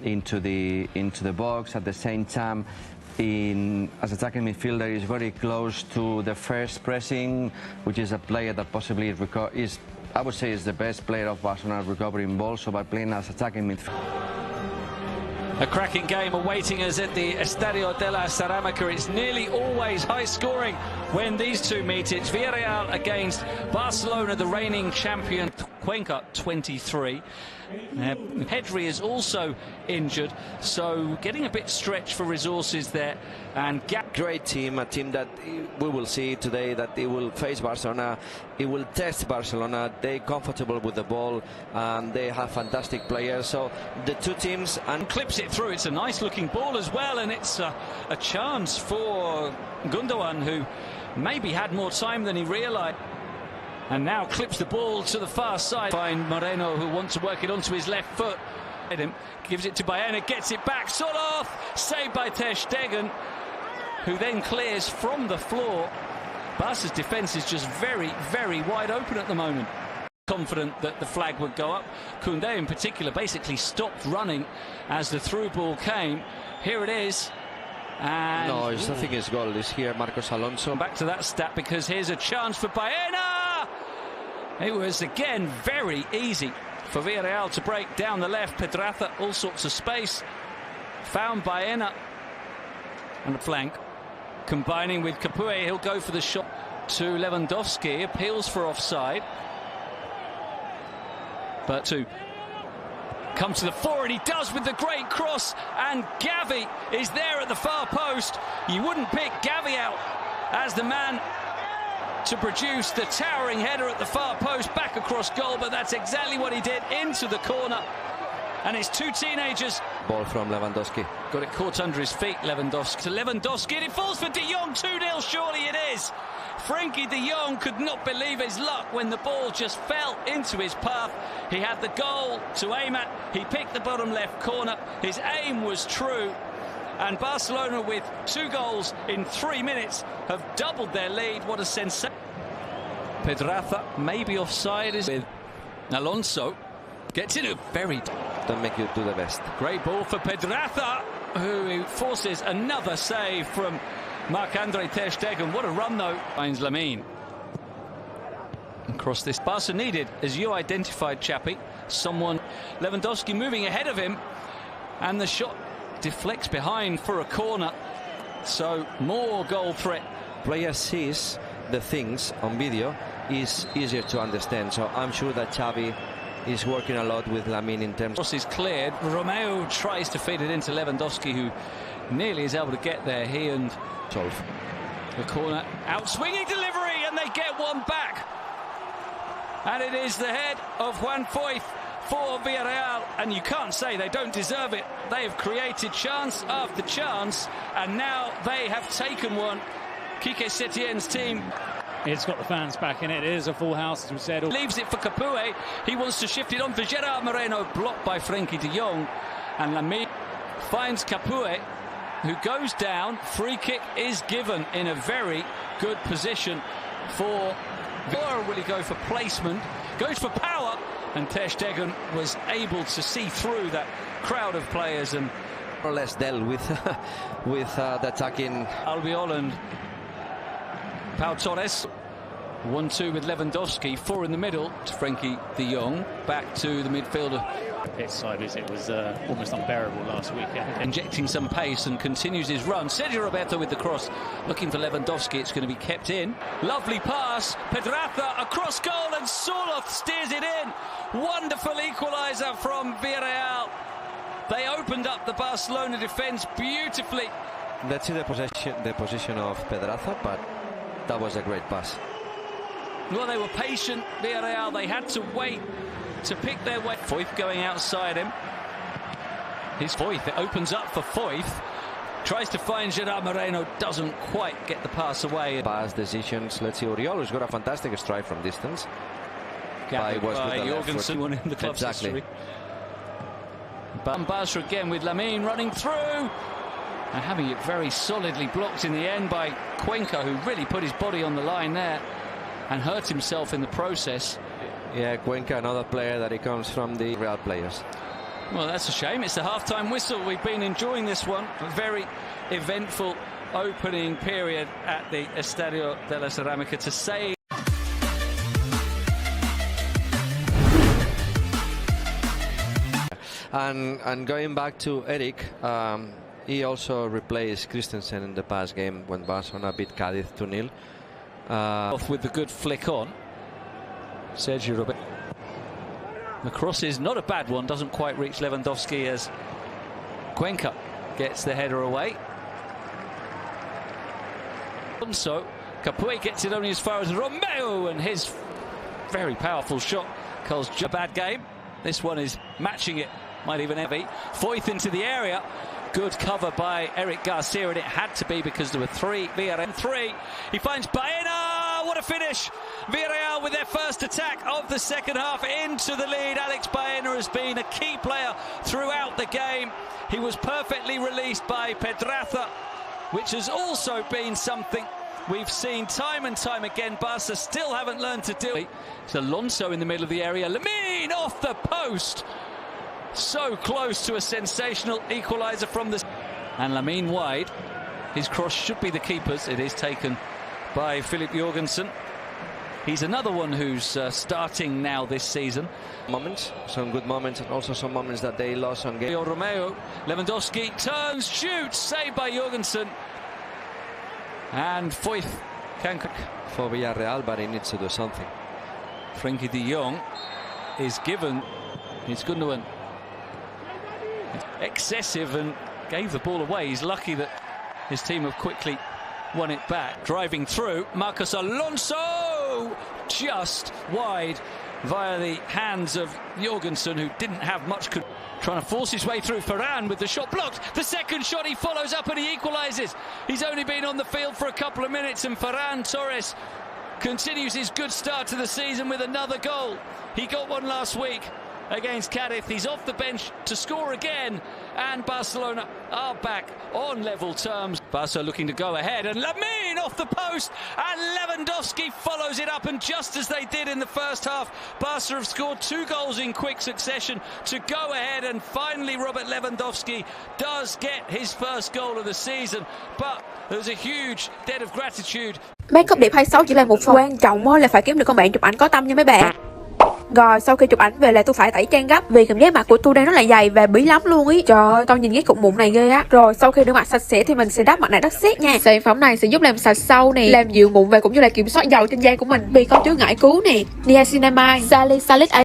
into the box. At the same time, as attacking midfielder, is very close to the first pressing, which is a player that possibly is, I would say, is the best player of Barcelona recovering balls. So by playing as attacking midfielder. A cracking game awaiting us at the Estadio de la Ceramica. It's nearly always high scoring when these two meet. It's Villarreal against Barcelona, the reigning champion. Cuenca 23. Pedri is also injured, so getting a bit stretched for resources there. And great team, a team that we will see today that it will face Barcelona, it will test Barcelona. They're comfortable with the ball and they have fantastic players. So the two teams, and clips it through. It's a nice looking ball as well, and it's a chance for Gundogan, who maybe had more time than he realized. And now clips the ball to the far side. Find Moreno, who wants to work it onto his left foot. Gives it to Baena, gets it back. Soloth, saved by Ter Stegen, who then clears from the floor. Barca's defence is just very, very wide open at the moment. Confident that the flag would go up. Koundé in particular basically stopped running as the through ball came. Here it is. And no, I think his goal is here, Marcos Alonso. Back to that stat, because here's a chance for Baena. It was again very easy for Villarreal to break down the left. Pedraza, all sorts of space. Found Baena on the flank. Combining with Capoue, he'll go for the shot to Lewandowski. Appeals for offside. But to come to the fore, and he does with the great cross. And Gavi is there at the far post. You wouldn't pick Gavi out as the man to produce the towering header at the far post back across goal, but that's exactly what he did, into the corner. And it's two teenagers. Ball from Lewandowski. Got it caught under his feet, Lewandowski. To Lewandowski, and it falls for De Jong. 2-0, surely it is. Frankie De Jong could not believe his luck when the ball just fell into his path. He had the goal to aim at. He picked the bottom left corner. His aim was true. And Barcelona, with 2 goals in 3 minutes, have doubled their lead. What a sensation. Pedraza maybe offside is with Alonso. Gets in a very... Don't make you do the best. Great ball for Pedraza, who forces another save from Marc-Andre Ter Stegen. What a run, though. Finds Lamine. Across this. Barca needed, as you identified, Chappie, someone. Lewandowski moving ahead of him. And the shot deflects behind for a corner. So more goal threat. Player sees the things on video is easier to understand. So I'm sure that Xavi is working a lot with Lamine in terms. Cross is cleared. Romeo tries to feed it into Lewandowski, who nearly is able to get there. He and Solf. The corner, out swinging delivery, and they get one back. And it is the head of Juan Foyth for Villarreal, and you can't say they don't deserve it. They have created chance after chance, and now they have taken one. Quique Setien's team. It's got the fans back in it. It is a full house, as we said. Leaves it for Capoue. He wants to shift it on for Gerard Moreno, blocked by Frankie de Jong. And Lamine finds Capoue, who goes down. Free kick is given in a very good position for... Or will he go for placement? Goes for power. And Ter Stegen was able to see through that crowd of players and more or less dealt with the attacking. Albiol and Pau Torres. 1-2 with Lewandowski. 4 in the middle to Frankie de Jong. Back to the midfielder. Pitch side, it was almost unbearable last weekend. Injecting some pace and continues his run. Sergio Roberto with the cross. Looking for Lewandowski. It's going to be kept in. Lovely pass. Pedraza across goal, and Soloth steers it in. Wonderful equaliser from Villarreal. They opened up the Barcelona defence beautifully. Let's see the position of Pedraza, but that was a great pass. Well, they were patient, Villarreal. They had to wait to pick their way. Foyth going outside him. Here's Foyth. It opens up for Foyth. Tries to find Gerard Moreno. Doesn't quite get the pass away. Pass decisions. Let's see. Oriol has got a fantastic strike from distance. By Jorgensen, one in the club's history. But Barca again with Lamine running through. And having it very solidly blocked in the end by Cuenca, who really put his body on the line there and hurt himself in the process. Yeah, Cuenca, another player that he comes from the Real players. Well, that's a shame. It's the half-time whistle. We've been enjoying this one. A very eventful opening period at the Estadio de la Ceramica to say. And going back to Eric, he also replaced Christensen in the past game when Barcelona beat Cádiz 2-0. Off with the good flick on. Sergio Roberto. The cross is not a bad one, doesn't quite reach Lewandowski as Cuenca gets the header away. So Capuey gets it only as far as Romeo, and his very powerful shot calls a bad game. This one is matching it, might even heavy. Foyth into the area. Good cover by Eric Garcia, and it had to be because there were three. Villarreal 3. He finds Baena. What a finish! Villarreal with their first attack of the second half into the lead. Alex Baena has been a key player throughout the game. He was perfectly released by Pedraza, which has also been something we've seen time and time again. Barca still haven't learned to do. It's Alonso in the middle of the area. Lamine off the post. So close to a sensational equaliser from the... And Lamine wide. His cross should be the keeper's. It is taken by Philip Jorgensen. He's another one who's starting now this season. Moments, some good moments, and also some moments that they lost on game. Romeo, Lewandowski turns, shoots, saved by Jorgensen. And Foyth can... For Villarreal, but he needs to do something. Frenkie de Jong is given. It's Gundogan. Excessive and gave the ball away. He's lucky that his team have quickly won it back. Driving through, Marcos Alonso just wide via the hands of Jorgensen, who didn't have much. Trying to force his way through. Ferran with the shot blocked. The second shot he follows up and he equalises. He's only been on the field for a couple of minutes, and Ferran Torres continues his good start to the season with another goal. He got one last week against Cádiz. He's off the bench to score again, and Barcelona are back on level terms. Barca looking to go ahead, and Lamine off the post, and Lewandowski follows it up, and just as they did in the first half, Barca have scored 2 goals in quick succession to go ahead, and finally Robert Lewandowski does get his first goal of the season. But there's a huge debt of gratitude. Make up điểm 26 chỉ là một phần quan trọng thôi, là phải kiếm được con bạn chụp ảnh có tâm nha mấy bạn. Rồi sau khi chụp ảnh về là tôi phải tẩy trang gấp vì cảm giác mặt của tôi đang rất là dày và bí lắm luôn ý. Trời ơi, tao nhìn cái cục mụn này ghê á. Rồi sau khi rửa mặt sạch sẽ thì mình sẽ đắp mặt nạ đất sét nha. Sản phẩm này sẽ giúp làm sạch sâu nè, làm dịu mụn và cũng như là kiểm soát dầu trên da của mình vì có chứa ngải cứu nè, niacinamide, salicylic acid.